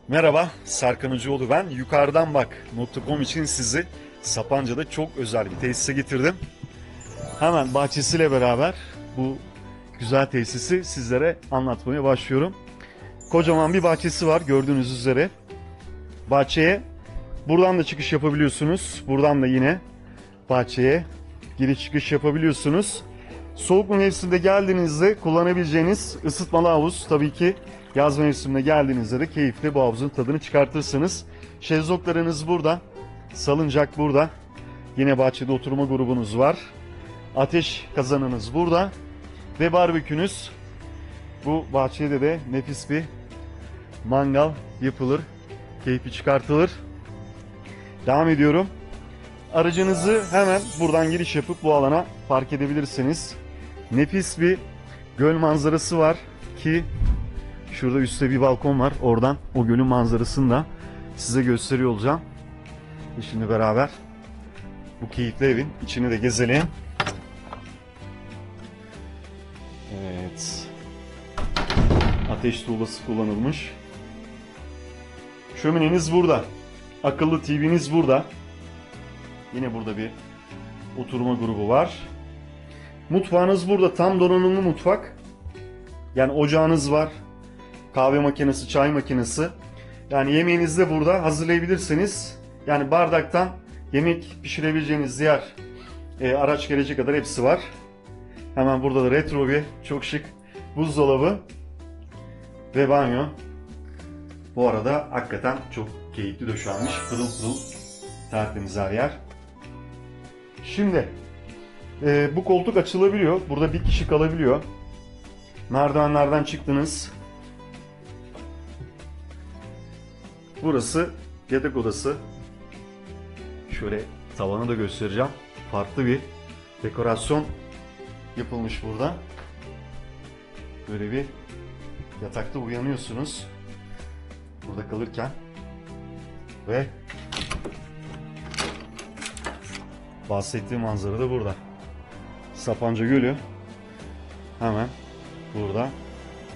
Merhaba, Serkan Hocaoğlu ben. Yukarıdan bak.com için sizi Sapanca'da çok özel bir tesise getirdim. Hemen bahçesiyle beraber bu güzel tesisi sizlere anlatmaya başlıyorum. Kocaman bir bahçesi var gördüğünüz üzere. Bahçeye buradan da çıkış yapabiliyorsunuz. Buradan da yine bahçeye giriş çıkış yapabiliyorsunuz. Soğuk mevsimde geldiğinizde kullanabileceğiniz ısıtmalı havuz, tabii ki yaz mevsimine geldiğinizde de keyifli bu havuzun tadını çıkartırsınız. Şezlonglarınız burada, salıncak burada. Yine bahçede oturma grubunuz var. Ateş kazanınız burada ve barbekünüz. Bu bahçede de nefis bir mangal yapılır, keyfi çıkartılır. Devam ediyorum. Aracınızı hemen buradan giriş yapıp bu alana park edebilirsiniz. Nefis bir göl manzarası var ki şurada üstte bir balkon var. Oradan o gölün manzarasını da size gösteriyor olacağım. Ve şimdi beraber bu keyifli evin içini de gezelim. Evet. Ateş tuğlası kullanılmış. Şömineniz burada. Akıllı TV'niz burada. Yine burada bir oturma grubu var. Mutfağınız burada. Tam donanımlı mutfak. Yani ocağınız var. Kahve makinesi, çay makinesi. Yani yemeğinizi de burada hazırlayabilirsiniz. Yani bardaktan yemek pişirebileceğiniz diğer araç gelecek kadar hepsi var. Hemen burada da retro bir çok şık buzdolabı ve banyo. Bu arada hakikaten çok keyifli döşenmiş. Pırıl pırıl tertemiz her yer. Şimdi bu koltuk açılabiliyor. Burada bir kişi kalabiliyor. Merdivenlerden çıktınız. Burası yatak odası. Şöyle tavanı da göstereceğim. Farklı bir dekorasyon yapılmış burada. Böyle bir yatakta uyanıyorsunuz. Burada kalırken. Ve bahsettiğim manzara da burada. Sapanca Gölü hemen burada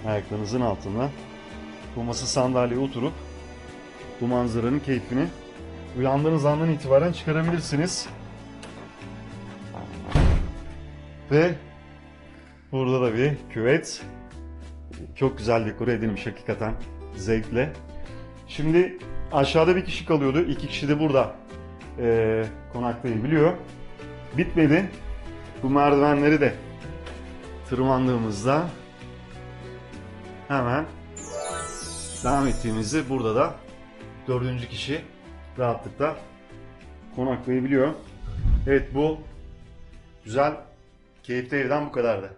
ayaklarınızın altında. Bu masa sandalyeye oturup bu manzaranın keyfini uyandığınız andan itibaren çıkarabilirsiniz. Ve burada da bir küvet. Çok güzel dekore edilmiş hakikaten. Zevkle. Şimdi aşağıda bir kişi kalıyordu. 2 kişi de burada konaklayabiliyor. Bitmedi. Bu merdivenleri de tırmandığımızda hemen devam ettiğimizde burada da 4. kişi rahatlıkla konaklayabiliyor. Evet, bu güzel keyifli evden bu kadardı.